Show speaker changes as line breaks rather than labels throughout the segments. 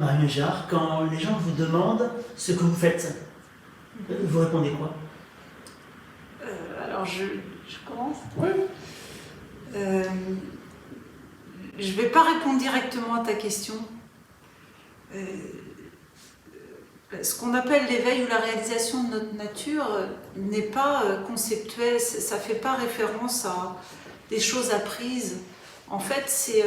Marie Méjard, quand les gens vous demandent ce que vous faites, vous répondez quoi?
Alors je commence.
Oui.
Je ne vais pas répondre directement à ta question. Ce qu'on appelle l'éveil ou la réalisation de notre nature n'est pas conceptuel, ça ne fait pas référence à des choses apprises. En fait, c'est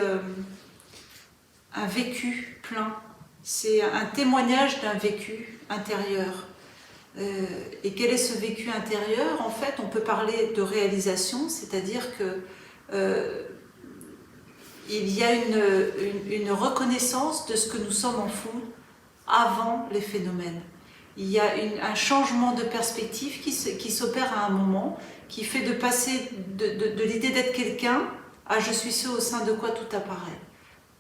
un vécu plein, c'est un témoignage d'un vécu intérieur. Et quel est ce vécu intérieur? En fait, on peut parler de réalisation, c'est-à-dire que il y a une reconnaissance de ce que nous sommes en fond avant les phénomènes. Il y a un changement de perspective qui s'opère à un moment, qui fait de passer de l'idée d'être quelqu'un à je suis ce au sein de quoi tout apparaît.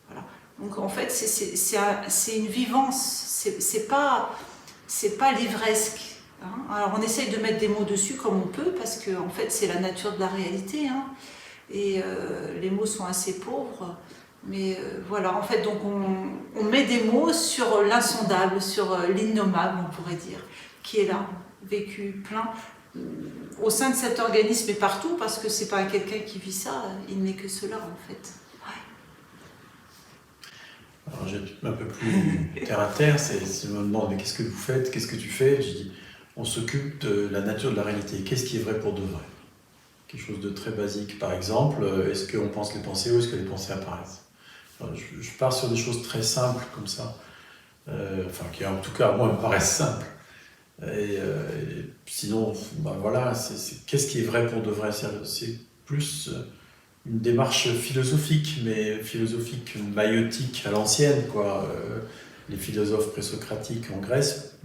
Voilà. Donc en fait, c'est une vivance, c'est pas livresque. Hein. Alors on essaye de mettre des mots dessus comme on peut, parce que en fait c'est la nature de la réalité. Hein. Et les mots sont assez pauvres. Mais voilà, en fait, donc on met des mots sur l'insondable, sur l'innommable, on pourrait dire, qui est là, vécu plein, au sein de cet organisme et partout, parce que c'est pas quelqu'un qui vit ça, il n'est que cela, en fait. Ouais.
Alors, j'ai un peu plus terre à terre, je me demande, mais qu'est-ce que vous faites, qu'est-ce que tu fais? Je dis, on s'occupe de la nature de la réalité. Qu'est-ce qui est vrai pour de vrai? Quelque chose de très basique, par exemple, est-ce qu'on pense les pensées ou est-ce que les pensées apparaissent? Je pars sur des choses très simples comme ça, enfin qui en tout cas moi me paraissent simples. Et sinon, ben voilà, qu'est-ce qui est vrai pour de vrai? C'est plus une démarche philosophique, mais philosophique maïotique à l'ancienne, quoi. Les philosophes présocratiques en Grèce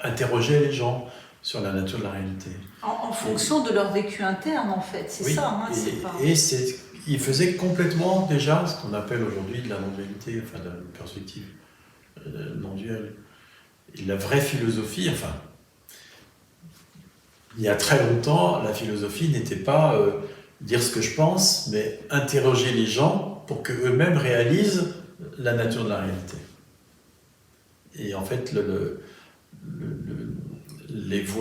interrogeaient les gens sur la nature de la réalité.
En fonction de leur vécu interne, en fait, c'est oui, ça. Hein,
il faisait complètement déjà ce qu'on appelle aujourd'hui de la non-dualité, enfin de la perspective non-duelle. Et la vraie philosophie, enfin, il y a très longtemps, la philosophie n'était pas dire ce que je pense, mais interroger les gens pour qu'eux-mêmes réalisent la nature de la réalité. Et en fait,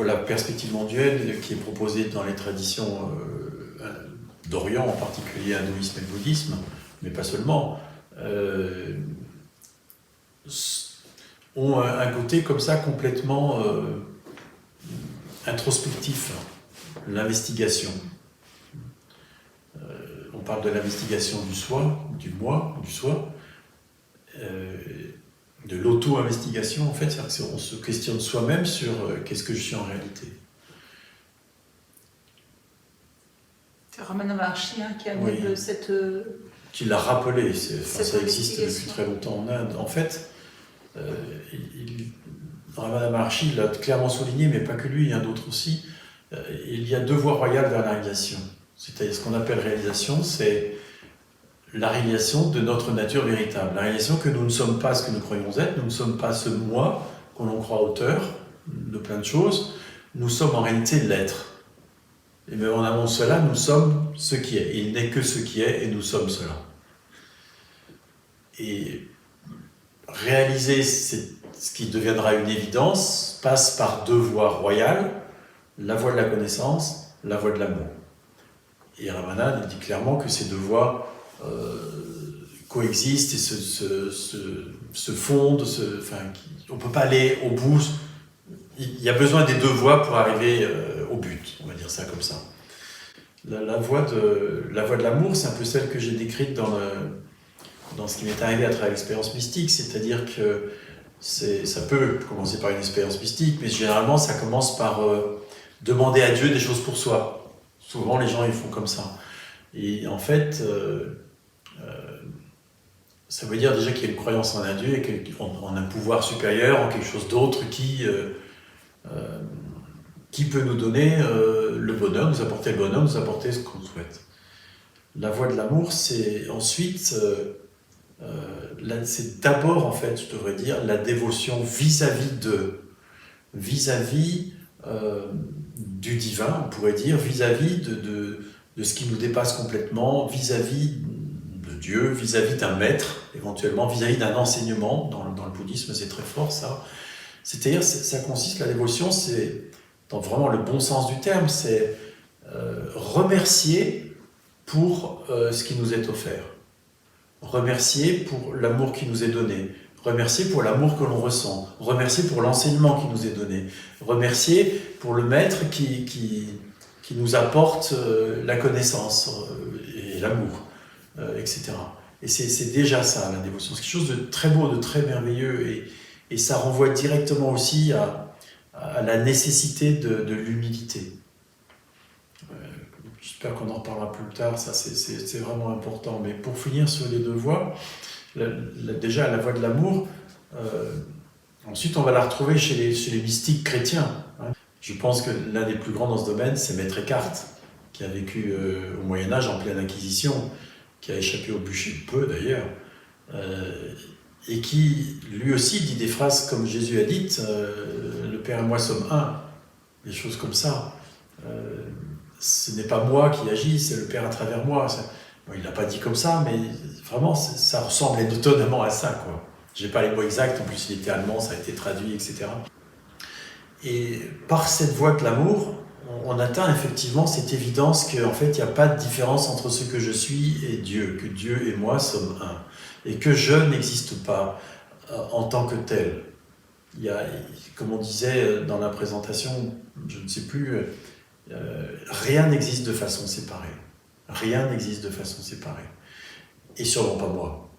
la perspective non-duelle qui est proposée dans les traditions d'Orient, en particulier hindouisme et bouddhisme, mais pas seulement, ont un côté comme ça complètement introspectif, l'investigation. On parle de l'investigation du soi, du moi, du soi, de l'auto-investigation en fait, c'est-à-dire qu'on se questionne soi-même sur qu'est-ce que je suis en réalité.
C'est Ramana Maharshi qui a mis de cette...
Qui l'a rappelé, ça existe depuis très longtemps en Inde. En fait, Ramana Maharshi l'a clairement souligné, mais pas que lui, il y en a d'autres aussi, il y a deux voies royales vers la réalisation. C'est-à-dire ce qu'on appelle réalisation, c'est la réalisation de notre nature véritable. La réalisation que nous ne sommes pas ce que nous croyons être, nous ne sommes pas ce moi qu'on l'on croit auteur de plein de choses, nous sommes en réalité l'être. Et même en amont de cela, nous sommes ce qui est. Il n'est que ce qui est et nous sommes cela. Et réaliser ce qui deviendra une évidence passe par deux voies royales, la voie de la connaissance, la voie de l'amour. Et Ramana dit clairement que ces deux voies coexistent et se fondent, on ne peut pas aller au bout. Il y a besoin des deux voies pour arriver au but, on va dire ça comme ça. La voie de l'amour, c'est un peu celle que j'ai décrite dans ce qui m'est arrivé à travers l'expérience mystique, c'est-à-dire que ça peut commencer par une expérience mystique, mais généralement ça commence par demander à Dieu des choses pour soi. Souvent les gens ils font comme ça. Et en fait, ça veut dire déjà qu'il y a une croyance en un Dieu et en un pouvoir supérieur, en quelque chose d'autre qui peut nous donner le bonheur, nous apporter le bonheur, nous apporter ce qu'on souhaite. La voie de l'amour, c'est ensuite, c'est d'abord en fait, je devrais dire, la dévotion vis-à-vis du divin, on pourrait dire, vis-à-vis de ce qui nous dépasse complètement, vis-à-vis Dieu, vis-à-vis d'un maître, éventuellement vis-à-vis d'un enseignement. Dans le bouddhisme, c'est très fort ça. C'est-à-dire, ça consiste, la dévotion, c'est, dans vraiment le bon sens du terme, c'est remercier pour ce qui nous est offert. Remercier pour l'amour qui nous est donné. Remercier pour l'amour que l'on ressent. Remercier pour l'enseignement qui nous est donné. Remercier pour le maître qui nous apporte la connaissance et l'amour, etc. Et c'est déjà ça, la dévotion. C'est quelque chose de très beau, de très merveilleux. Et ça renvoie directement aussi à la nécessité de l'humilité. J'espère qu'on en reparlera plus tard, ça c'est vraiment important. Mais pour finir sur les deux voies, déjà la voie de l'amour, ensuite on va la retrouver chez les mystiques chrétiens. Je pense que l'un des plus grands dans ce domaine, c'est Maître Eckhart, qui a vécu au Moyen-Âge en pleine Inquisition, qui a échappé au bûcher de peu d'ailleurs, et qui lui aussi dit des phrases comme Jésus a dites, le Père et moi sommes un, des choses comme ça. Ce n'est pas moi qui agis, c'est le Père à travers moi. Bon, il ne l'a pas dit comme ça, mais vraiment, ça ressemble étonnamment à ça, quoi. Je n'ai pas les mots exacts, en plus il était allemand, ça a été traduit, etc. Et par cette voie de l'amour, on atteint effectivement cette évidence qu'en fait, il n'y a pas de différence entre ce que je suis et Dieu, que Dieu et moi sommes un, et que je n'existe pas en tant que tel. Il y a, comme on disait dans la présentation, je ne sais plus, rien n'existe de façon séparée. Rien n'existe de façon séparée. Et sûrement pas moi.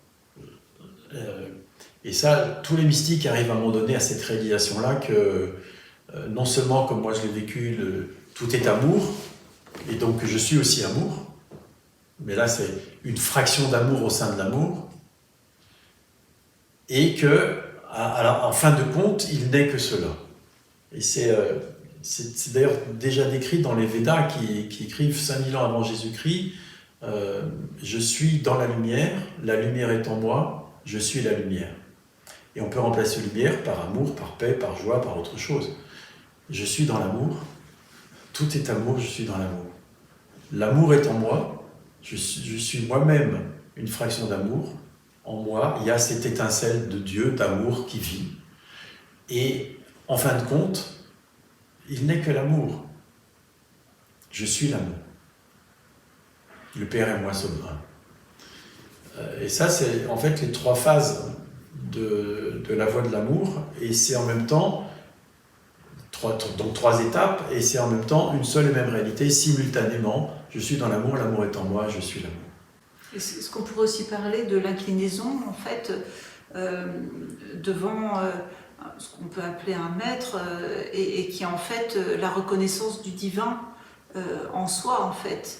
Et ça, tous les mystiques arrivent à un moment donné à cette réalisation-là que non seulement, comme moi je l'ai vécu, tout est amour, et donc que je suis aussi amour, mais là c'est une fraction d'amour au sein de l'amour, et que, en fin de compte, il n'est que cela. Et c'est d'ailleurs déjà décrit dans les Védas qui écrivent 5000 ans avant Jésus-Christ, je suis dans la lumière est en moi, je suis la lumière. Et on peut remplacer lumière par amour, par paix, par joie, par autre chose. Je suis dans l'amour, tout est amour, je suis dans l'amour. L'amour est en moi, je suis moi-même une fraction d'amour. En moi, il y a cette étincelle de Dieu, d'amour qui vit. Et en fin de compte, il n'est que l'amour. Je suis l'amour. Le Père et moi sommes un. Et ça, c'est en fait les trois phases de la voie de l'amour. Et c'est en même temps, donc trois étapes, et c'est en même temps une seule et même réalité, simultanément. Je suis dans l'amour, l'amour est en moi, je suis l'amour.
Est-ce qu'on pourrait aussi parler de l'inclinaison, en fait, devant ce qu'on peut appeler un maître, et qui est en fait la reconnaissance du divin en soi, en fait.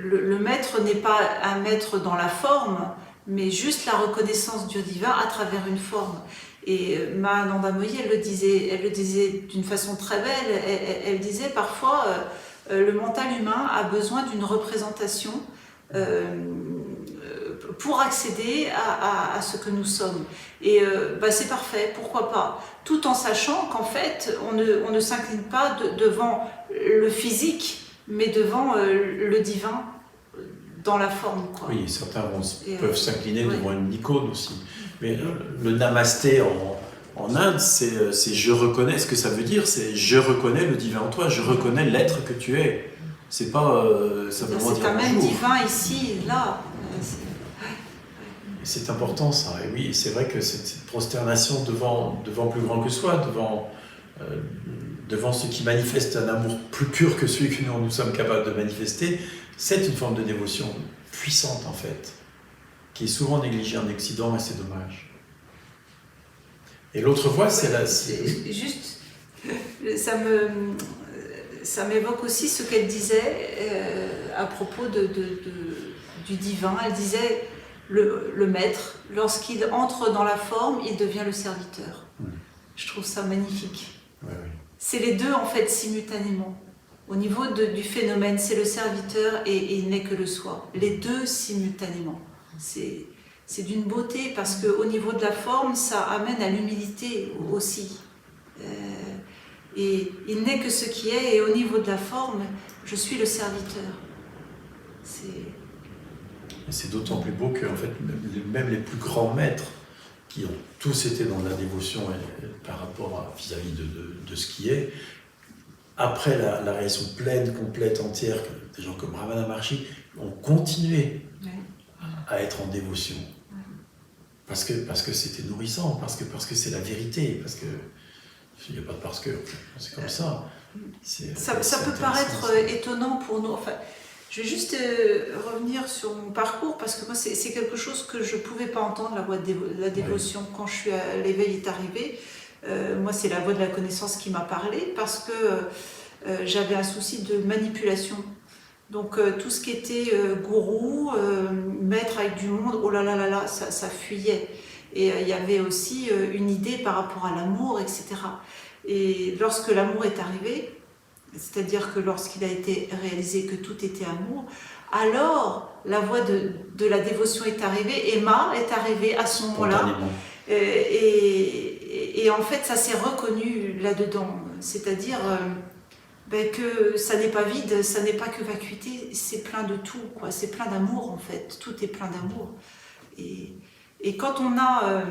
Le maître n'est pas un maître dans la forme, mais juste la reconnaissance du divin à travers une forme. Et Mahananda Moyi, elle le disait d'une façon très belle, elle disait parfois le mental humain a besoin d'une représentation pour accéder à ce que nous sommes. Et c'est parfait, pourquoi pas, tout en sachant qu'en fait on ne s'incline pas devant le physique, mais devant le divin dans la forme, quoi.
Oui, certains peuvent s'incliner devant une icône aussi. Mais le namasté en Inde, c'est je reconnais, ce que ça veut dire, c'est je reconnais le divin en toi, je reconnais l'être que tu es. C'est pas simplement dire bonjour.
C'est un même divin ici, là.
C'est important ça, et oui, c'est vrai que cette prosternation devant plus grand que soi, devant ce qui manifeste un amour plus pur que celui que nous sommes capables de manifester, c'est une forme de dévotion puissante en fait, qui est souvent négligée en Occident, et c'est dommage. Et l'autre voie, c'est la...
Juste, ça m'évoque aussi ce qu'elle disait à propos du divin. Elle disait, le maître, lorsqu'il entre dans la forme, il devient le serviteur. Je trouve ça magnifique.
Oui.
C'est les deux en fait simultanément. Au niveau du phénomène, c'est le serviteur et il n'est que le soi. Les deux simultanément. C'est d'une beauté parce qu'au niveau de la forme, ça amène à l'humilité aussi. Et il n'est que ce qui est, et au niveau de la forme, je suis le serviteur.
Et c'est d'autant plus beau que en fait, même les plus grands maîtres, qui ont tous été dans la dévotion par rapport vis-à-vis de ce qui est, après la réalisation pleine, complète, entière, des gens comme Ramana Maharshi ont continué à être en dévotion. Parce que c'était nourrissant, parce que c'est la vérité, parce que il n'y a pas de parce que, c'est comme ça.
Ça peut paraître étonnant pour nous. Enfin, je vais juste revenir sur mon parcours, parce que moi, c'est quelque chose que je ne pouvais pas entendre, la voix de la dévotion. Quand l'éveil est arrivé, moi, c'est la voix de la connaissance qui m'a parlé, parce que j'avais un souci de manipulation. Donc, tout ce qui était gourou, maître avec du monde, oh là là là là, ça fuyait. Et il y avait aussi une idée par rapport à l'amour, etc. Et lorsque l'amour est arrivé, c'est-à-dire que lorsqu'il a été réalisé que tout était amour, alors la voie de la dévotion est arrivée, Emma est arrivée à ce moment-là. Et en fait, ça s'est reconnu là-dedans. C'est-à-dire que ça n'est pas vide, ça n'est pas que vacuité, c'est plein de tout, quoi. C'est plein d'amour en fait, tout est plein d'amour. Et quand on a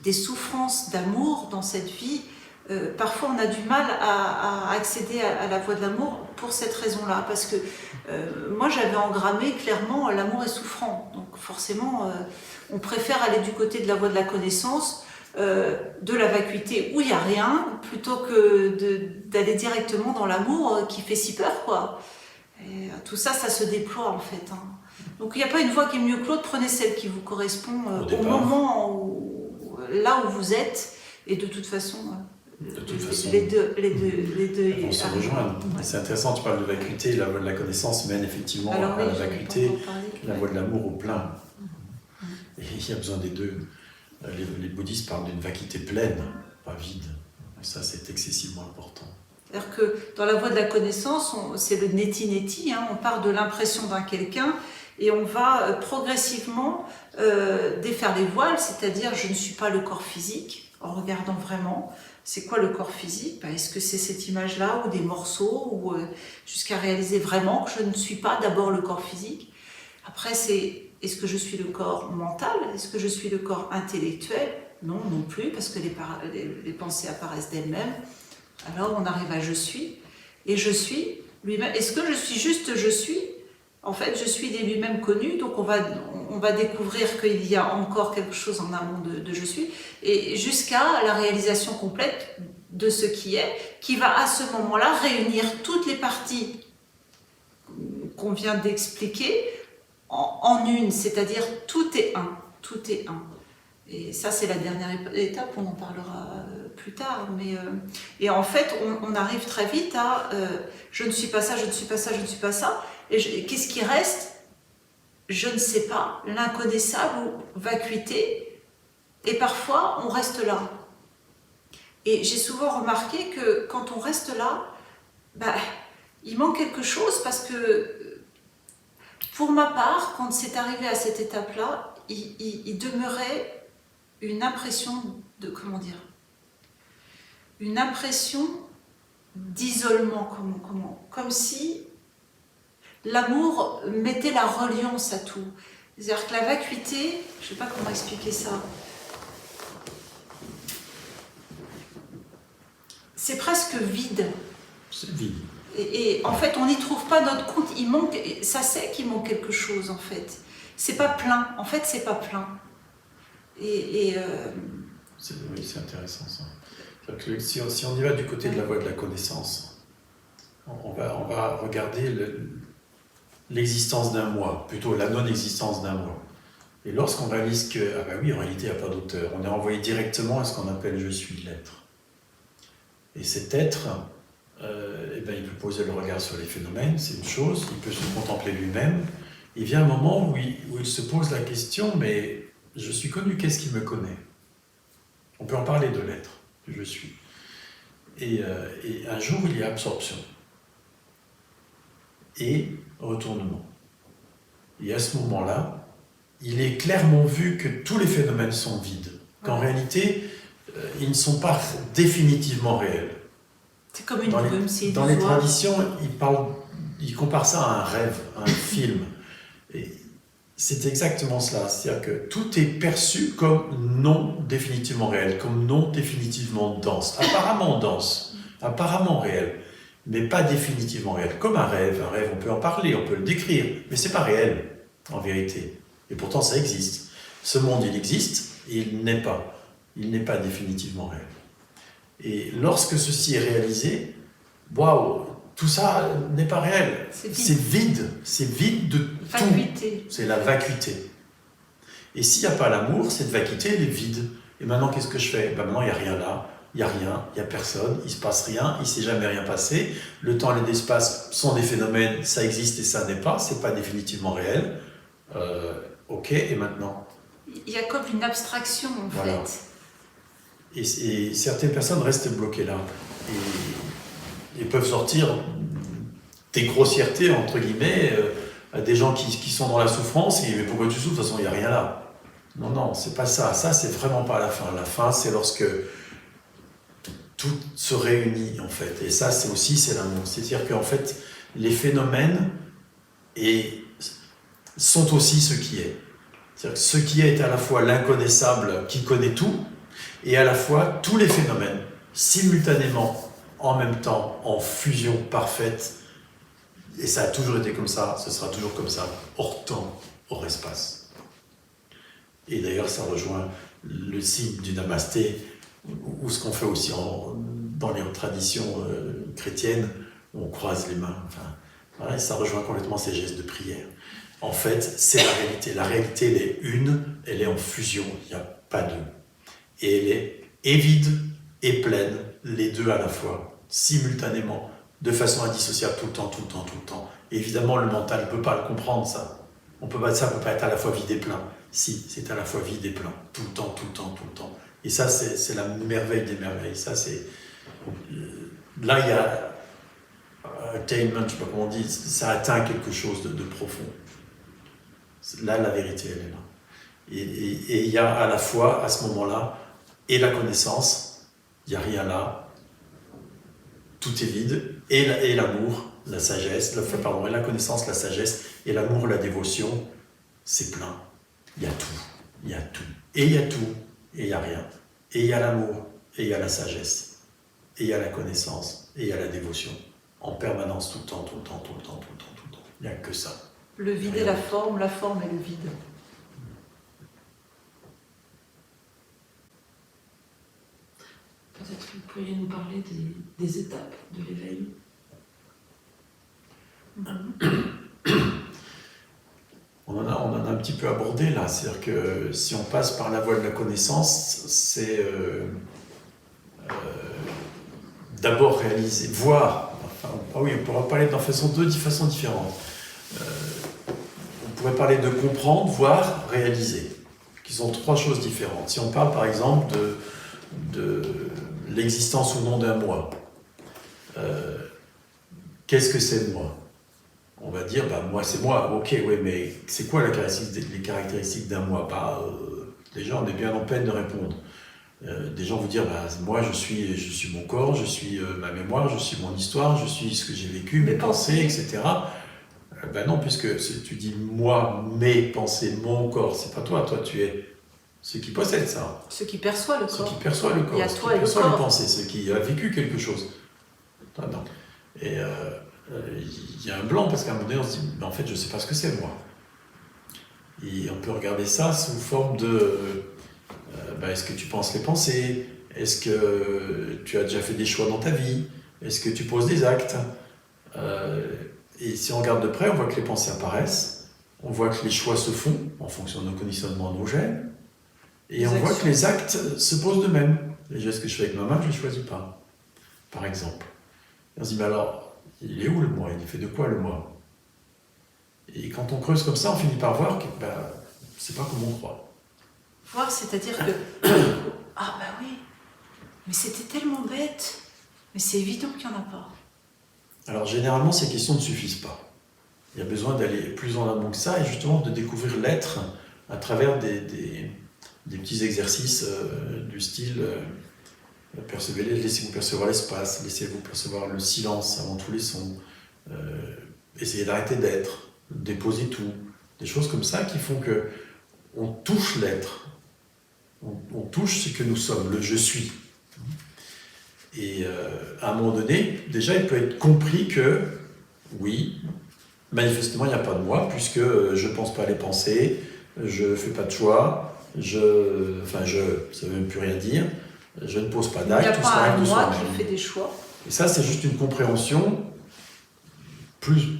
des souffrances d'amour dans cette vie, parfois on a du mal à accéder à la voie de l'amour pour cette raison-là, parce que moi j'avais engrammé clairement l'amour est souffrant, donc forcément on préfère aller du côté de la voie de la connaissance, de la vacuité où il n'y a rien, plutôt que d'aller directement dans l'amour qui fait si peur, quoi. Et tout ça, ça se déploie en fait. Donc il n'y a pas une voie qui est mieux que l'autre, prenez celle qui vous correspond au moment là où vous êtes, et de toute façon, les deux
on se rejoignent. Ouais. C'est intéressant, tu parles de vacuité, la voie de la connaissance mène effectivement à la vacuité, la voie de l'amour au plein. Et il y a besoin des deux. Les bouddhistes parlent d'une vacuité pleine, pas vide. Et ça, c'est excessivement important.
C'est-à-dire que dans la voie de la connaissance, c'est le neti-neti, on part de l'impression d'un quelqu'un et on va progressivement défaire les voiles, c'est-à-dire je ne suis pas le corps physique, en regardant vraiment c'est quoi le corps physique, est-ce que c'est cette image-là ou des morceaux, ou jusqu'à réaliser vraiment que je ne suis pas d'abord le corps physique. Après, c'est est-ce que je suis le corps mental, est-ce que je suis le corps intellectuel? Non, non plus, parce que les pensées apparaissent d'elles-mêmes. Alors on arrive à je suis, et je suis lui-même. Est-ce que je suis juste je suis? En fait, je suis lui-même connu, donc on va découvrir qu'il y a encore quelque chose en amont de je suis, et jusqu'à la réalisation complète de ce qui est, qui va à ce moment-là réunir toutes les parties qu'on vient d'expliquer en une, c'est-à-dire tout est un, tout est un. Et ça, c'est la dernière étape, on en parlera plus tard. Et en fait, on arrive très vite à je ne suis pas ça, je ne suis pas ça, je ne suis pas ça. Et qu'est-ce qui reste? Je ne sais pas, l'inconnaissable ou vacuité. Et parfois, on reste là. Et j'ai souvent remarqué que quand on reste là, il manque quelque chose, parce que pour ma part, quand c'est arrivé à cette étape-là, il demeurait une impression de, une impression d'isolement, comme si l'amour mettait la reliance à tout. C'est-à-dire que la vacuité, je ne sais pas comment expliquer ça, c'est presque vide.
C'est vide.
Et en fait, on n'y trouve pas notre compte, il manque, ça sait qu'il manque quelque chose en fait. C'est pas plein, en fait c'est pas plein. Oui,
c'est intéressant ça. Que si on y va du côté de la voie de la connaissance, on va regarder l'existence d'un moi, plutôt la non-existence d'un moi. Et lorsqu'on réalise que, oui, en réalité il n'y a pas d'auteur, on est envoyé directement à ce qu'on appelle je suis l'être. Et cet être, il peut poser le regard sur les phénomènes, c'est une chose, il peut se contempler lui-même. Il vient un moment où il se pose la question, mais je suis connu, qu'est-ce qui me connaît? On peut en parler de l'être, je suis. Et un jour, il y a absorption et retournement. Et à ce moment-là, il est clairement vu que tous les phénomènes sont vides, qu'en réalité, ils ne sont pas définitivement réels.
C'est comme une brume, c'est
dans les traditions, ils comparent ça à un rêve, à un film. c'est exactement cela. C'est-à-dire que tout est perçu comme non définitivement réel, comme non définitivement dense. Apparemment dense, apparemment réel, mais pas définitivement réel. Comme un rêve. Un rêve, on peut en parler, on peut le décrire, mais c'est pas réel, en vérité. Et pourtant, ça existe. Ce monde, il existe, et il n'est pas. Il n'est pas définitivement réel. Et lorsque ceci est réalisé, waouh, tout ça n'est pas réel. C'est vide de
Vacuité.
tout. C'est la vacuité. Et s'il n'y a pas l'amour, cette vacuité, elle est vide. Et maintenant, qu'est-ce que je fais? Maintenant, il n'y a rien là, il n'y a rien, il n'y a personne, il ne se passe rien, il ne s'est jamais rien passé. Le temps et l'espace sont des phénomènes, ça existe et ça n'est pas, c'est pas définitivement réel. Ok, et maintenant?
Il y a comme une abstraction en
Voilà.
fait.
Et certaines personnes restent bloquées là. Et peuvent sortir des grossièretés, entre guillemets, à des gens qui sont dans la souffrance. Et mais pourquoi tu souffres? De toute façon, il n'y a rien là. Non, non, c'est pas ça. Ça, c'est vraiment pas la fin. La fin, c'est lorsque tout se réunit, en fait. Et ça, c'est l'amour. C'est-à-dire qu'en fait, les phénomènes sont aussi ce qui est. C'est-à-dire que ce qui est à la fois l'inconnaissable qui connaît tout, et à la fois tous les phénomènes, simultanément, en même temps, en fusion parfaite. Et ça a toujours été comme ça, ce sera toujours comme ça, hors temps, hors espace. Et d'ailleurs, ça rejoint le signe du Namasté, ou ce qu'on fait aussi dans les traditions chrétiennes, où on croise les mains. Enfin, voilà, ça rejoint complètement ces gestes de prière. En fait, c'est la réalité. La réalité, elle est une, elle est en fusion, il n'y a pas deux. Et elle est vide et pleine, les deux à la fois, simultanément, de façon indissociable, tout le temps, tout le temps, tout le temps. Et évidemment, le mental ne peut pas le comprendre, ça. Ça ne peut pas être à la fois vide et plein. Si, c'est à la fois vide et plein, tout le temps, tout le temps, tout le temps. Et ça, c'est la merveille des merveilles. Ça, c'est... Là, il y a... attainment, je ne sais pas comment on dit, ça atteint quelque chose de profond. Là, la vérité, elle est là. Et il y a à la fois, à ce moment-là, et la connaissance, il n'y a rien là, tout est vide, et l'amour, la sagesse, et la connaissance, la sagesse, et l'amour, la dévotion, c'est plein. Il y a tout, il y a tout, et il y a tout, et il n'y a rien. Et il y a l'amour, et il y a la sagesse, et il y a la connaissance, et il y a la dévotion, en permanence, tout le temps, tout le temps, tout le temps, tout le temps, tout le temps. Il n'y a que ça.
Le vide et la forme et le vide.
Peut-être que vous pourriez nous parler des étapes de l'éveil.
On en a un petit peu abordé là, c'est-à-dire que si on passe par la voie de la connaissance, c'est d'abord réaliser, voir, on pourra parler de façon différentes. On pourrait parler de comprendre, voir, réaliser, qui sont trois choses différentes. Si on parle par exemple de l'existence ou non d'un moi, qu'est-ce que c'est moi? On va dire, moi c'est moi, ok, oui, mais c'est quoi les caractéristiques d'un moi? Déjà, on est bien en peine de répondre. Des gens vous dire, moi je suis mon corps, je suis ma mémoire, je suis mon histoire, je suis ce que j'ai vécu, mes pensées, etc. Non, puisque tu dis moi, mes pensées, mon corps, c'est pas toi tu es ce qui possède ça.
Ce qui perçoit le corps.
Ce qui perçoit le corps,
Il y a
ce qui
toi et le
perçoit
corps.
les pensées, ce qui a vécu quelque chose. Non. Et il y a un blanc parce qu'à un moment donné on se dit, mais en fait je ne sais pas ce que c'est moi. Et on peut regarder ça sous forme de est-ce que tu penses les pensées? Est-ce que tu as déjà fait des choix dans ta vie? Est-ce que tu poses des actes? Et si on regarde de près, on voit que les pensées apparaissent, on voit que les choix se font en fonction de nos conditionnements, nos gènes, et on voit que les actes se posent d'eux-mêmes. Les gestes que je fais avec ma main, je ne les choisis pas, par exemple. Et on se dit, mais alors, il est où le moi? Il est fait de quoi le moi? Et quand on creuse comme ça, on finit par voir que c'est pas comme on croit.
Voir, c'est-à-dire que... Ah oui, mais c'était tellement bête. Mais c'est évident qu'il n'y en a pas.
Alors généralement, ces questions ne suffisent pas. Il y a besoin d'aller plus en amont que ça et justement de découvrir l'être à travers des petits exercices du style laissez-vous percevoir l'espace, laissez-vous percevoir le silence avant tous les sons, essayez d'arrêter d'être, déposez tout, Des choses comme ça qui font que on touche l'être. On touche ce que nous sommes, le « je suis ». Et à un moment donné, déjà, il peut être compris que, oui, manifestement, il n'y a pas de moi, puisque je ne pense pas les pensées, je ne fais pas de choix, ça ne veut même plus rien dire, je ne pose pas
Il n'y a
d'acte, tout ça
pas
arrive
un
de
moi
soi-même.
qui fait des choix.
Et ça, c'est juste une compréhension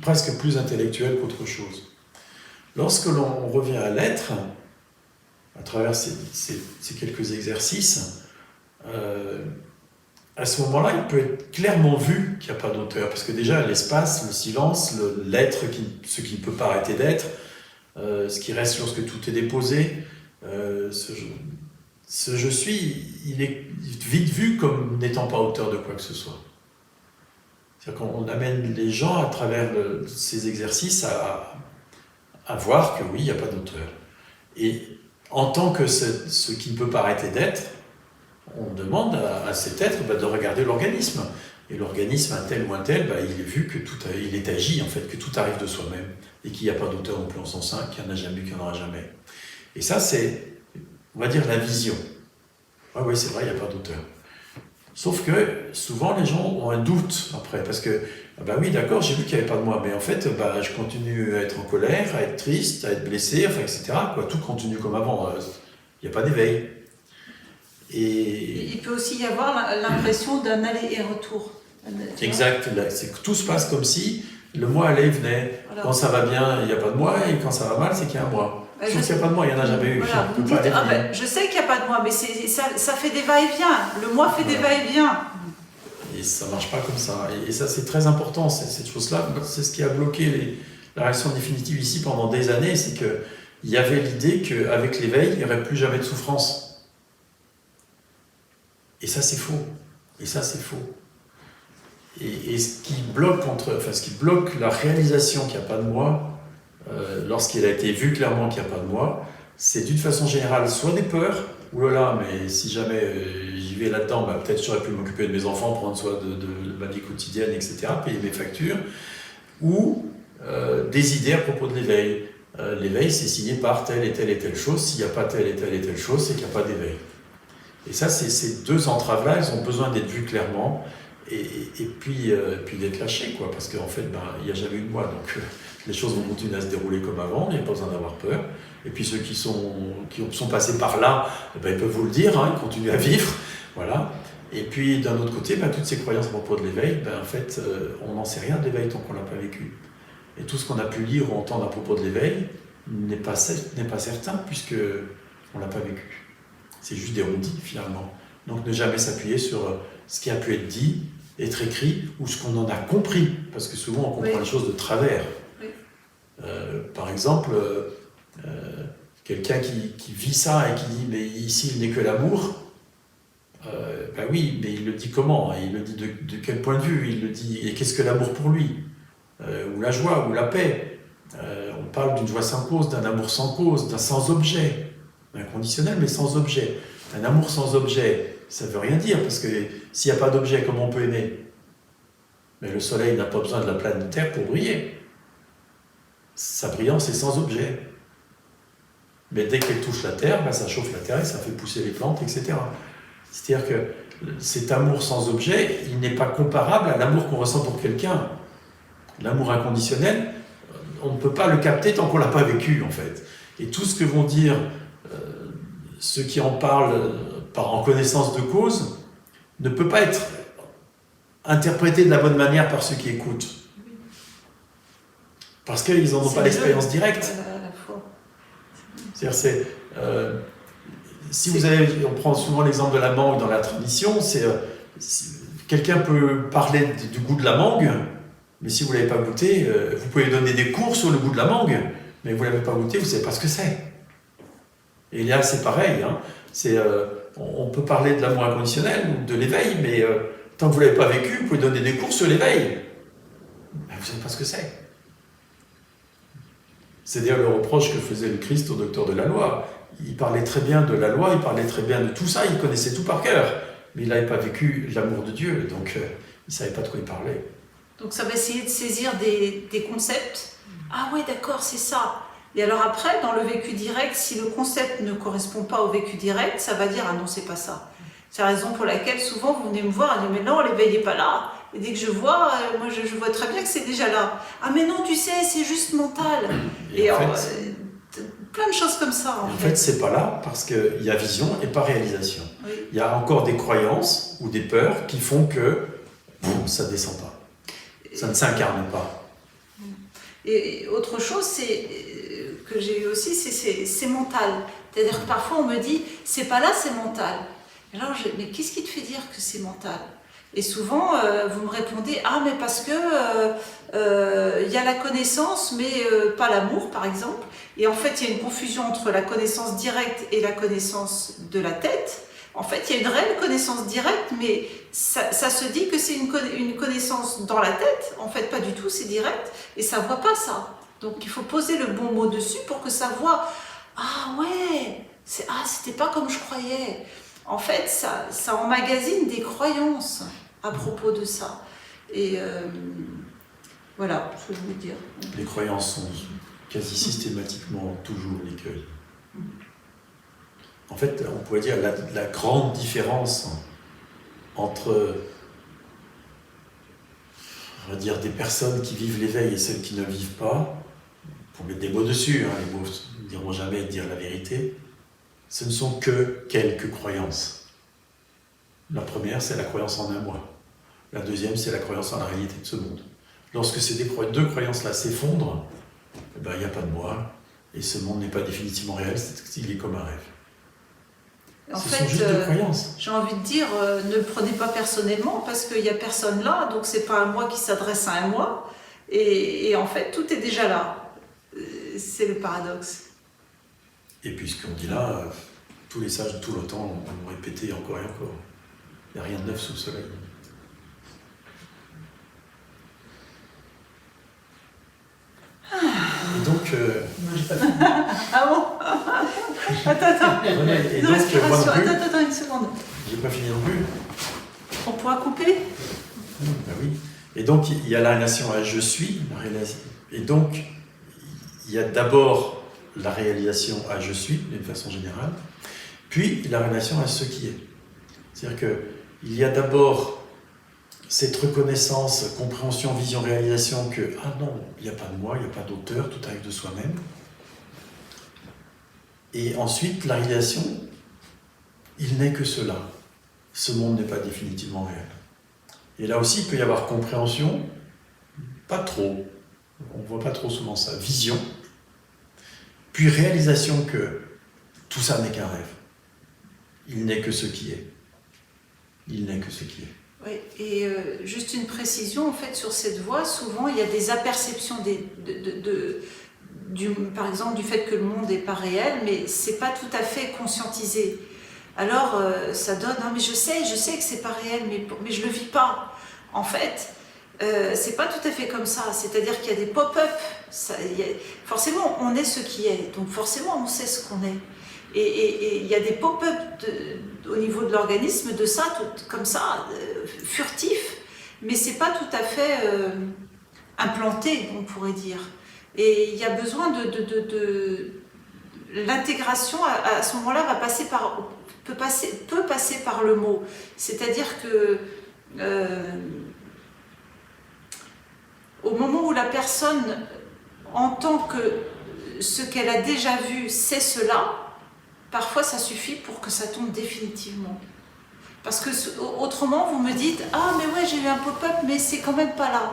presque plus intellectuelle qu'autre chose. Lorsque l'on revient à l'être, à travers ces quelques exercices, à ce moment-là, il peut être clairement vu qu'il n'y a pas d'auteur. Parce que déjà, l'espace, le silence, l'être, ce qui ne peut pas arrêter d'être, ce qui reste lorsque tout est déposé, ce je suis, il est vite vu comme n'étant pas auteur de quoi que ce soit. C'est-à-dire qu'on amène les gens à travers ces exercices à voir que oui, il n'y a pas d'auteur. Et en tant que ce qui ne peut pas arrêter d'être, on demande à cet être de regarder l'organisme. Et l'organisme, un tel ou un tel, il est vu que il est agi, en fait, que tout arrive de soi-même, et qu'il n'y a pas d'auteur non plus en sens 5, qu'il n'y en a jamais, qu'il n'y en aura jamais. Et ça, c'est, on va dire, la vision. Oui, c'est vrai, il n'y a pas d'auteur. Sauf que souvent les gens ont un doute après, parce que, oui, d'accord, j'ai vu qu'il n'y avait pas de moi, mais en fait, je continue à être en colère, à être triste, à être blessé, etc. Tout continue comme avant, il n'y a pas d'éveil. Et
il peut aussi y avoir l'impression d'un aller et retour.
Exact, c'est que tout se passe comme si le moi allait et venait. Voilà. Quand ça va bien, il n'y a pas de moi, et quand ça va mal, c'est qu'il y a un moi. Sauf qu'il n'y a pas de moi, il n'y en a jamais eu.
Voilà, vous dites, je sais qu'il n'y a pas de moi, mais ça fait des va-et-vient. Le moi fait des va-et-vient.
Et ça ne marche pas comme ça. Et ça, c'est très important, cette chose-là. C'est ce qui a bloqué la réaction définitive ici pendant des années, c'est qu'il y avait l'idée qu'avec l'éveil, il n'y aurait plus jamais de souffrance. Et ça, c'est faux. Et ça, c'est faux. Et ce qui bloque la réalisation qu'il n'y a pas de moi, lorsqu'il a été vu clairement qu'il n'y a pas de moi, c'est d'une façon générale soit des peurs, oulala, mais si jamais j'y vais là-dedans, peut-être j'aurais pu m'occuper de mes enfants, prendre soin de ma vie quotidienne, etc., payer mes factures, ou des idées à propos de l'éveil. L'éveil, c'est signé par telle et telle chose. S'il n'y a pas telle et telle chose, c'est qu'il n'y a pas d'éveil. Et ça, ces deux entraves-là, elles ont besoin d'être vues clairement, et puis d'être lâchées, parce qu'en fait, il n'y a jamais eu de moi, donc les choses vont continuer à se dérouler comme avant, il n'y a pas besoin d'avoir peur. Et puis ceux qui sont passés par là, ils peuvent vous le dire, ils continuent à vivre, voilà. Et puis d'un autre côté, toutes ces croyances à propos de l'éveil, en fait, on n'en sait rien de l'éveil tant qu'on ne l'a pas vécu. Et tout ce qu'on a pu lire ou entendre à propos de l'éveil n'est pas certain, puisqu'on ne l'a pas vécu. C'est juste des rondis, finalement. Donc ne jamais s'appuyer sur ce qui a pu être dit, être écrit, ou ce qu'on en a compris, parce que souvent on comprend les choses de travers.
Oui.
Par exemple, quelqu'un qui vit ça et qui dit « mais ici il n'est que l'amour », oui, mais il le dit comment? Il le dit de quel point de vue? Il le dit, et qu'est-ce que l'amour pour lui? Ou la joie, ou la paix? On parle d'une joie sans cause, d'un amour sans cause, d'un sans objet. Inconditionnel, mais sans objet. Un amour sans objet, ça ne veut rien dire, parce que s'il n'y a pas d'objet, comment on peut aimer? Mais le soleil n'a pas besoin de la planète Terre pour briller. Sa brillance est sans objet. Mais dès qu'elle touche la Terre, ça chauffe la Terre et ça fait pousser les plantes, etc. C'est-à-dire que cet amour sans objet, il n'est pas comparable à l'amour qu'on ressent pour quelqu'un. L'amour inconditionnel, on ne peut pas le capter tant qu'on ne l'a pas vécu, en fait. Et tout ce que vont dire ceux qui en parlent en connaissance de cause ne peut pas être interprété de la bonne manière par ceux qui écoutent. Parce qu'ils n'en ont pas l'expérience directe. C'est-à-dire, on prend souvent l'exemple de la mangue dans la tradition, quelqu'un peut parler du goût de la mangue, mais si vous ne l'avez pas goûté, vous pouvez donner des cours sur le goût de la mangue, mais vous ne l'avez pas goûté, vous ne savez pas ce que c'est. Et là, c'est pareil. On peut parler de l'amour inconditionnel ou de l'éveil, mais tant que vous ne l'avez pas vécu, vous pouvez donner des cours sur l'éveil. Mais vous ne savez pas ce que c'est. C'est d'ailleurs le reproche que faisait le Christ au docteur de la loi. Il parlait très bien de la loi, il parlait très bien de tout ça, il connaissait tout par cœur. Mais il n'avait pas vécu l'amour de Dieu, donc il ne savait pas de quoi il parlait.
Donc ça va essayer de saisir des concepts. Ah ouais, d'accord, c'est ça. Et alors après, dans le vécu direct, si le concept ne correspond pas au vécu direct, ça va dire « Ah non, c'est pas ça ». C'est la raison pour laquelle souvent vous venez me voir et dites « Mais non, l'éveil n'est pas là ». Et dès que je vois, moi je vois très bien que c'est déjà là. « Ah mais non, tu sais, c'est juste mental ». Et
en fait,
plein de choses comme ça
en fait c'est pas là parce qu'il y a vision et pas réalisation.
Oui.
Il y a encore des croyances ou des peurs qui font que ça descend pas. Ça ne s'incarne pas.
Et autre chose, c'est que j'ai eu aussi, c'est mental. C'est-à-dire que parfois on me dit, c'est pas là, c'est mental. Et alors, mais qu'est-ce qui te fait dire que c'est mental? Et souvent, vous me répondez, ah, mais parce que il y a la connaissance, mais pas l'amour, par exemple. Et en fait, il y a une confusion entre la connaissance directe et la connaissance de la tête. En fait, il y a une réelle connaissance directe, mais ça se dit que c'est une connaissance dans la tête. En fait, pas du tout, c'est direct. Et ça ne voit pas ça. Donc, il faut poser le bon mot dessus pour que ça voit. Ah ouais, c'était pas comme je croyais. En fait, ça emmagasine des croyances à propos de ça. Et voilà ce que je voulais dire.
Les croyances sont quasi systématiquement toujours l'écueil. En fait, on pourrait dire la grande différence entre, on va dire, des personnes qui vivent l'éveil et celles qui ne le vivent pas, pour mettre des mots dessus, hein, les mots ne diront jamais dire la vérité, ce ne sont que quelques croyances. La première, c'est la croyance en un moi. La deuxième, c'est la croyance en la réalité de ce monde. Lorsque ces deux croyances-là s'effondrent, il n'y a pas de moi, et ce monde n'est pas définitivement réel, il est comme un rêve.
En
Ce
fait,
sont juste des croyances.
J'ai envie de dire, ne le prenez pas personnellement, parce qu'il n'y a personne là, donc c'est pas un moi qui s'adresse à un moi, et en fait, tout est déjà là. C'est le paradoxe.
Et puis ce qu'on dit là, tous les sages de tout le temps l'ont répété encore et encore. Il n'y a rien de neuf sous le soleil. Et donc...
Moi, j'ai pas fini.
Ah bon? Attends.
Et
Une
donc,
respiration.
moi non plus,
Attends, une seconde.
j'ai pas fini non plus.
On pourra couper?
Ben oui. Et donc, il y a la relation à « je suis », et donc, il y a d'abord la réalisation à « je suis », d'une façon générale, puis la relation à ce qui est. C'est-à-dire qu'il y a d'abord cette reconnaissance, compréhension, vision, réalisation que « ah non, il n'y a pas de moi, il n'y a pas d'auteur, tout arrive de soi-même ». Et ensuite, la réalisation, il n'est que cela. Ce monde n'est pas définitivement réel. Et là aussi, il peut y avoir compréhension, pas trop, on ne voit pas trop souvent ça, vision, puis réalisation que tout ça n'est qu'un rêve. Il n'est que ce qui est. Il n'est que ce qui est.
Oui, et juste une précision, en fait, sur cette voie, souvent, il y a des aperceptions par exemple, du fait que le monde n'est pas réel, mais ce n'est pas tout à fait conscientisé. Alors, ça donne, non mais je sais que c'est pas réel, mais je le vis pas. En fait, c'est pas tout à fait comme ça. C'est-à-dire qu'il y a des pop-up. Forcément, on est ce qui est. Donc forcément, on sait ce qu'on est. Et il y a des pop-up au niveau de l'organisme de ça, comme ça, furtif. Mais c'est pas tout à fait implanté, on pourrait dire. Et il y a besoin de l'intégration. À ce moment-là, peut passer par le mot. C'est-à-dire que au moment où la personne entend que ce qu'elle a déjà vu, c'est cela, parfois ça suffit pour que ça tombe définitivement. Parce que autrement, vous me dites « Ah, mais ouais, j'ai eu un pop-up, mais c'est quand même pas là. »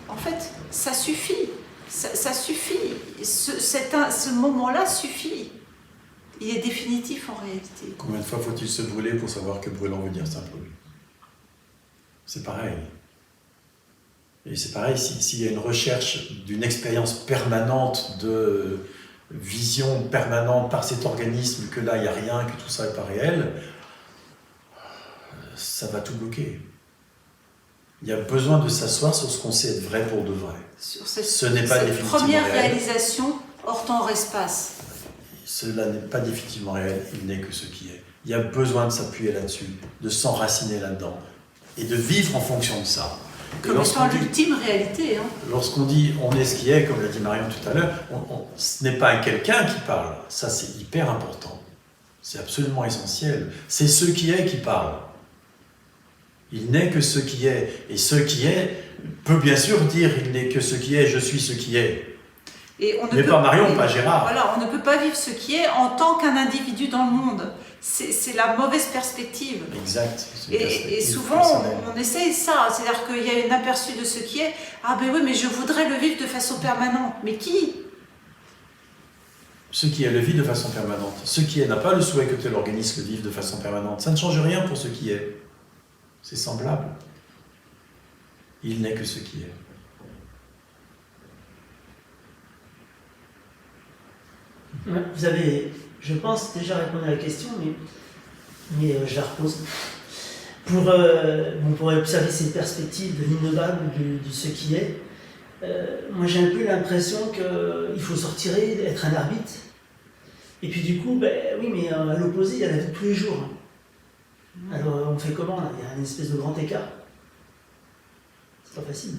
En fait, ça suffit. Ça suffit. Ce moment-là suffit. Il est définitif en réalité.
Combien de fois faut-il se brûler pour savoir que brûlant veut dire simple? C'est pareil. Et c'est pareil, s'il y a une recherche d'une expérience permanente, de vision permanente par cet organisme, que là il n'y a rien, que tout ça n'est pas réel, ça va tout bloquer. Il y a besoin de s'asseoir sur ce qu'on sait être vrai pour de vrai.
Sur cette,
ce n'est pas définitivement
première
réel.
réalisation hors temps, hors espace.
Cela n'est pas définitivement réel, il n'est que ce qui est. Il y a besoin de s'appuyer là-dessus, de s'enraciner là-dedans et de vivre en fonction de ça.
Comme étant l'ultime réalité. Hein.
Lorsqu'on dit on est ce qui est, comme l'a dit Marion tout à l'heure, ce n'est pas quelqu'un qui parle. Ça, c'est hyper important. C'est absolument essentiel. C'est ce qui est qui parle. Il n'est que ce qui est. Et ce qui est peut bien sûr dire il n'est que ce qui est, je suis ce qui est. Mais pas Marion, pas Gérard.
Voilà, on ne peut pas vivre ce qui est en tant qu'un individu dans le monde. C'est la mauvaise perspective.
Exact.
Et souvent, on essaye ça. C'est-à-dire qu'il y a un aperçu de ce qui est. Ah ben oui, mais je voudrais le vivre de façon permanente. Mais qui?
Ce qui est le vit de façon permanente. Ce qui est n'a pas le souhait que tel organisme le vive de façon permanente. Ça ne change rien pour ce qui est. C'est semblable. Il n'est que ce qui est.
Vous avez, je pense, déjà répondu à la question, mais je la repose. Pour observer cette perspective de l'innovable, du ce qui est, moi j'ai un peu l'impression qu'il faut s'en retirer, être un arbitre. Et puis du coup, oui, mais à l'opposé, il y a la vie de tous les jours. Alors on fait comment là? Il y a une espèce de grand écart. C'est pas facile.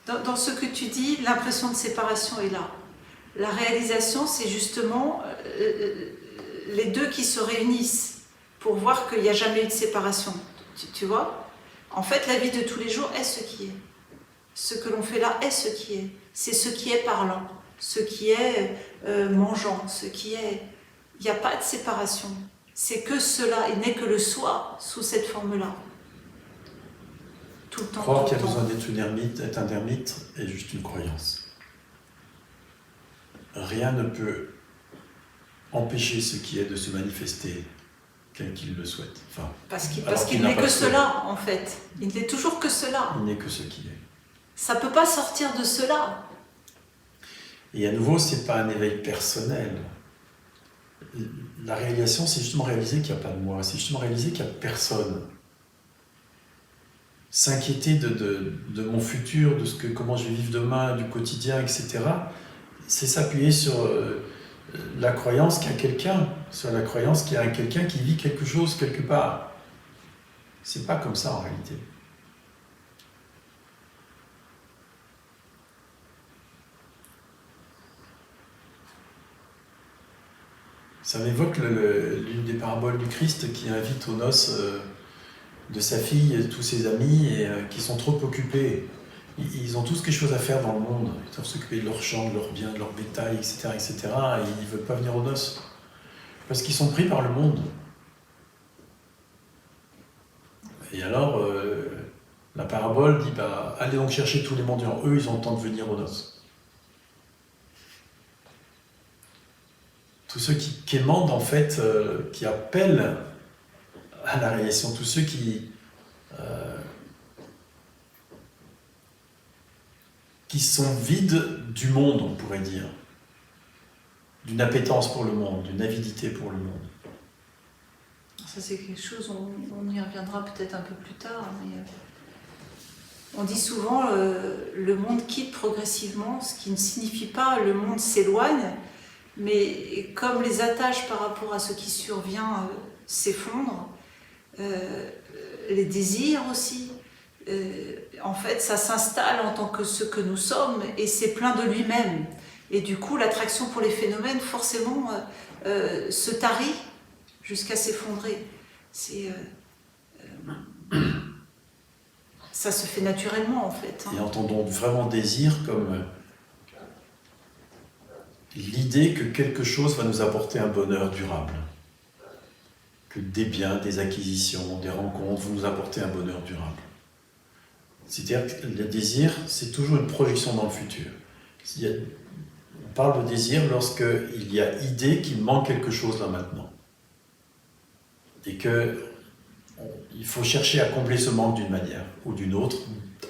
Dans ce que tu dis, l'impression de séparation est là. La réalisation, c'est justement les deux qui se réunissent pour voir qu'il n'y a jamais eu de séparation. Tu vois? En fait, la vie de tous les jours est ce qui est. Ce que l'on fait là est ce qui est. C'est ce qui est parlant, ce qui est mangeant, ce qui est... Il n'y a pas de séparation. C'est que cela, il n'est que le soi sous cette forme-là. Tout le temps.
Croire qu'il y a besoin d'être un ermite est juste une croyance. Rien ne peut empêcher ce qui est de se manifester tel qu'il le souhaite. Enfin,
parce qu'il n'est que cela, en fait. Il n'est toujours que cela.
Il n'est que ce qui est.
Ça ne peut pas sortir de cela.
Et à nouveau, ce n'est pas un éveil personnel. La réalisation, c'est justement réaliser qu'il n'y a pas de moi. C'est justement réaliser qu'il n'y a personne. S'inquiéter de mon futur, de comment je vais vivre demain, du quotidien, etc., c'est s'appuyer sur la croyance qu'il y a quelqu'un, sur la croyance qu'il y a quelqu'un qui vit quelque chose quelque part. C'est pas comme ça en réalité. Ça m'évoque l'une des paraboles du Christ qui invite aux noces de sa fille et tous ses amis et qui sont trop occupés. Ils ont tous quelque chose à faire dans le monde. Ils doivent s'occuper de leurs champs, de leurs biens, de leur bétail, etc., etc. Et ils ne veulent pas venir aux noces. Parce qu'ils sont pris par le monde. Et alors, la parabole dit, allez donc chercher tous les mendiants. Eux, ils ont le temps de venir aux noces. Tous ceux qui quémandent, en fait, qui appellent à la réalisation, tous ceux qui sont vides du monde, on pourrait dire, d'une appétence pour le monde, d'une avidité pour le monde.
Ça, c'est quelque chose, on y reviendra peut-être un peu plus tard, mais on dit souvent le monde quitte progressivement, ce qui ne signifie pas le monde s'éloigne, mais comme les attaches par rapport à ce qui survient s'effondrent, les désirs aussi, en fait, ça s'installe en tant que ce que nous sommes et c'est plein de lui-même. Et du coup, l'attraction pour les phénomènes, forcément, se tarit jusqu'à s'effondrer. Ça se fait naturellement, en fait.
Et entendons vraiment désir comme l'idée que quelque chose va nous apporter un bonheur durable. Que des biens, des acquisitions, des rencontres vont nous apporter un bonheur durable. C'est-à-dire que le désir, c'est toujours une projection dans le futur. On parle de désir lorsqu'il y a idée qu'il manque quelque chose là maintenant. Et qu'il faut chercher à combler ce manque d'une manière ou d'une autre,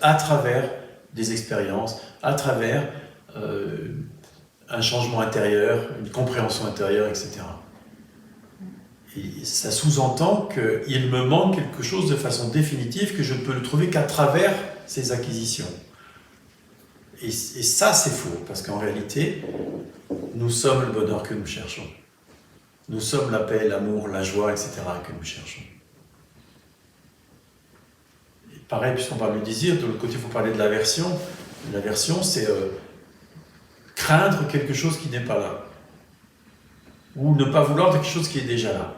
à travers des expériences, à travers un changement intérieur, une compréhension intérieure, etc. Et ça sous-entend qu'il me manque quelque chose de façon définitive, que je ne peux le trouver qu'à travers ces acquisitions. Et ça, c'est faux, parce qu'en réalité, nous sommes le bonheur que nous cherchons. Nous sommes la paix, l'amour, la joie, etc. que nous cherchons. pareil, puisqu'on parle du désir, de l'autre côté, il faut parler de l'aversion. L'aversion, c'est craindre quelque chose qui n'est pas là. Ou ne pas vouloir quelque chose qui est déjà là.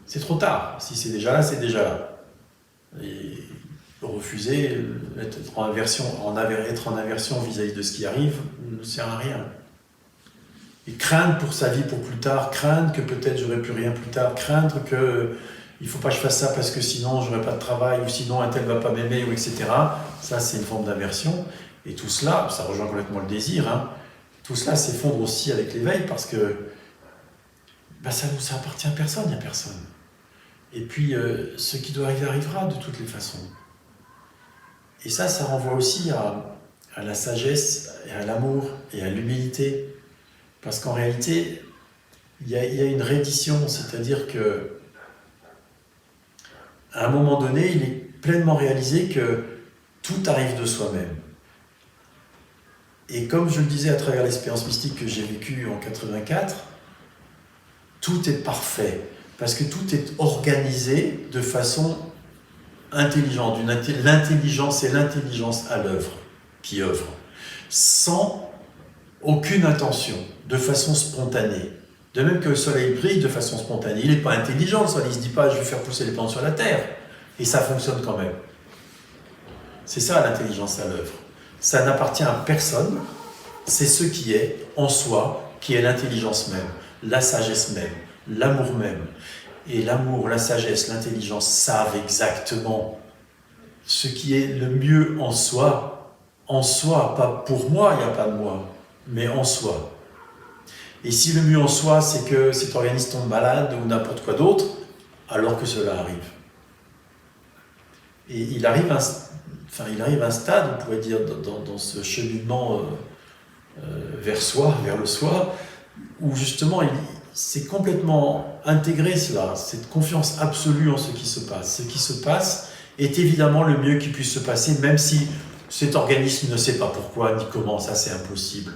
C'est trop tard. Si c'est déjà là, c'est déjà là. Et refuser, être en aversion vis-à-vis de ce qui arrive, ne sert à rien. Et craindre pour sa vie pour plus tard, craindre que peut-être j'aurai plus rien plus tard, craindre que il ne faut pas que je fasse ça parce que sinon je n'aurai pas de travail, ou sinon un tel ne va pas m'aimer, ou etc. Ça, c'est une forme d'aversion. Et tout cela, ça rejoint complètement le désir, hein. Tout cela s'effondre aussi avec l'éveil parce que ça appartient à personne, il n'y a personne. Et puis, ce qui doit arriver arrivera de toutes les façons. Et ça renvoie aussi à la sagesse, et à l'amour, et à l'humilité. Parce qu'en réalité, il y a une reddition, c'est-à-dire que à un moment donné, il est pleinement réalisé que tout arrive de soi-même. Et comme je le disais à travers l'expérience mystique que j'ai vécue en 84, tout est parfait, parce que tout est organisé de façon intelligente. L'intelligence, c'est l'intelligence à l'œuvre, qui œuvre, sans aucune intention, de façon spontanée. De même que le soleil brille de façon spontanée. Il n'est pas intelligent, le soleil, il ne se dit pas « je vais faire pousser les plantes sur la terre ». Et ça fonctionne quand même. C'est ça l'intelligence à l'œuvre. Ça n'appartient à personne, c'est ce qui est en soi, qui est l'intelligence même, la sagesse même, l'amour même. Et l'amour, la sagesse, l'intelligence savent exactement ce qui est le mieux en soi, pas pour moi, il n'y a pas de moi, mais en soi. Et si le mieux en soi, c'est que cet organisme tombe malade ou n'importe quoi d'autre, alors que cela arrive. Et il arrive à un stade, on pourrait dire, dans ce cheminement vers soi, vers le soi, où justement, c'est complètement intégré cela, cette confiance absolue en ce qui se passe. Ce qui se passe est évidemment le mieux qui puisse se passer, même si cet organisme ne sait pas pourquoi ni comment, ça c'est impossible.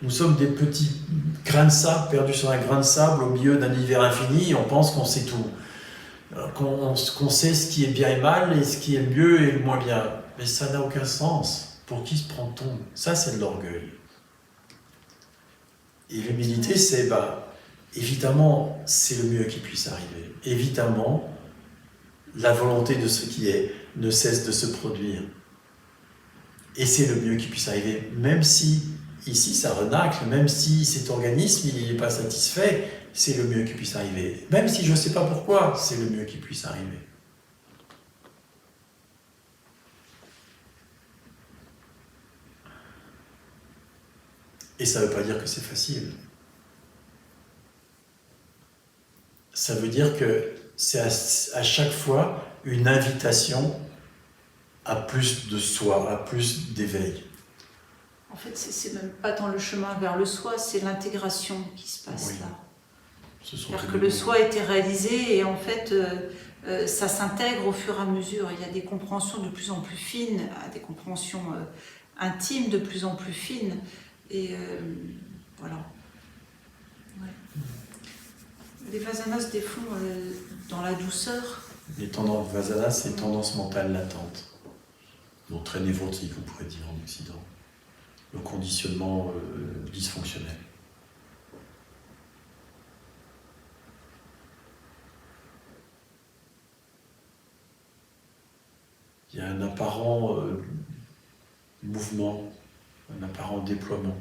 Nous sommes des petits grains de sable perdus sur un grain de sable au milieu d'un univers infini et on pense qu'on sait tout. Qu'on sait ce qui est bien et mal et ce qui est mieux et le moins bien. Mais ça n'a aucun sens. Pour qui se prend-on? Ça, c'est de l'orgueil. Et l'humilité, c'est, évidemment, c'est le mieux qui puisse arriver. Évidemment, la volonté de ce qui est ne cesse de se produire. Et c'est le mieux qui puisse arriver, même si ici ça renacle, même si cet organisme il n'est pas satisfait, c'est le mieux qui puisse arriver. Même si je ne sais pas pourquoi, c'est le mieux qui puisse arriver. Et ça ne veut pas dire que c'est facile. Ça veut dire que c'est à chaque fois une invitation à plus de soi, à plus d'éveil.
En fait, c'est même pas dans le chemin vers le soi, c'est l'intégration qui se passe là. C'est-à-dire que le soi était réalisé et en fait, ça s'intègre au fur et à mesure. Il y a des compréhensions de plus en plus fines, des compréhensions intimes de plus en plus fines. Et voilà. Ouais. Les vasanas se défont dans la douceur.
Les tendances vasanas, c'est tendances mentales latentes. Donc très névrotique, on pourrait dire en Occident. Le conditionnement dysfonctionnel. Il y a un apparent mouvement, un apparent déploiement.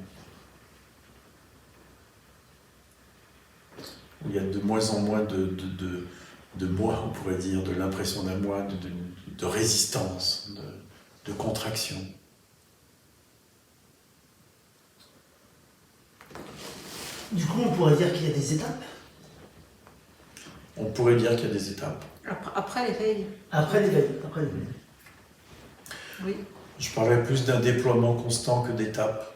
Il y a de moins en moins de moi, on pourrait dire, de l'impression d'un moi, de résistance, de contraction.
Du coup, on pourrait dire qu'il y a des étapes.
On pourrait dire qu'il y a des étapes.
Après l'éveil.
Après l'éveil.
Oui.
Je parlerais plus d'un déploiement constant que d'étapes.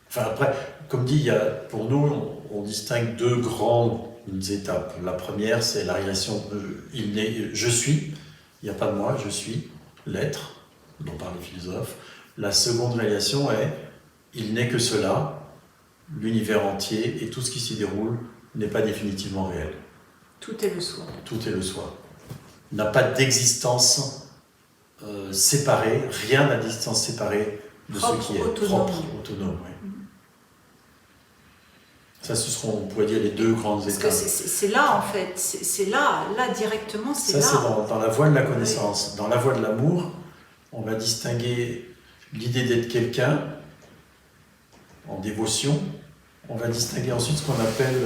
Enfin après, comme dit, pour nous, on distingue deux grandes étapes. La première, c'est la réalisation je suis, il n'y a pas de moi, je suis, l'être, dont parlent les philosophes. La seconde réalisation est, il n'est que cela, l'univers entier et tout ce qui s'y déroule n'est pas définitivement réel.
Tout est le soi.
Tout est le soi. N'a pas d'existence séparé, rien à distance séparée de
Propre,
ce qui est
autonome.
propre, autonome. Oui. Ça, ce seront, on pourrait dire, les deux grandes
Parce que
étapes.
c'est là, en fait, c'est là directement, c'est
Ça,
là.
c'est dans la voie de la connaissance. Dans la voie de l'amour, on va distinguer l'idée d'être quelqu'un en dévotion. On va distinguer ensuite ce qu'on appelle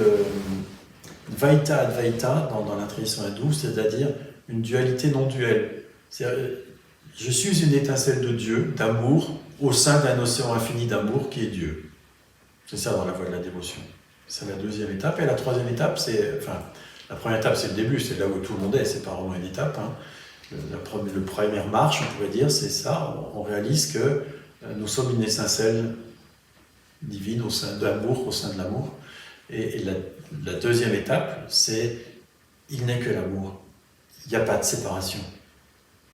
Vaita Advaita dans la tradition hindoue, c'est-à-dire une dualité non duelle. Je suis une étincelle de Dieu, d'amour, au sein d'un océan infini d'amour qui est Dieu. C'est ça dans la voie de la dévotion. C'est la deuxième étape. Et la troisième étape, la première étape, c'est le début, c'est là où tout le monde est, c'est pas vraiment une étape. Hein. La première marche, on pourrait dire, c'est ça. On réalise que nous sommes une étincelle divine au sein d'amour, au sein de l'amour. Et la deuxième étape, c'est il n'est que l'amour. Il n'y a pas de séparation.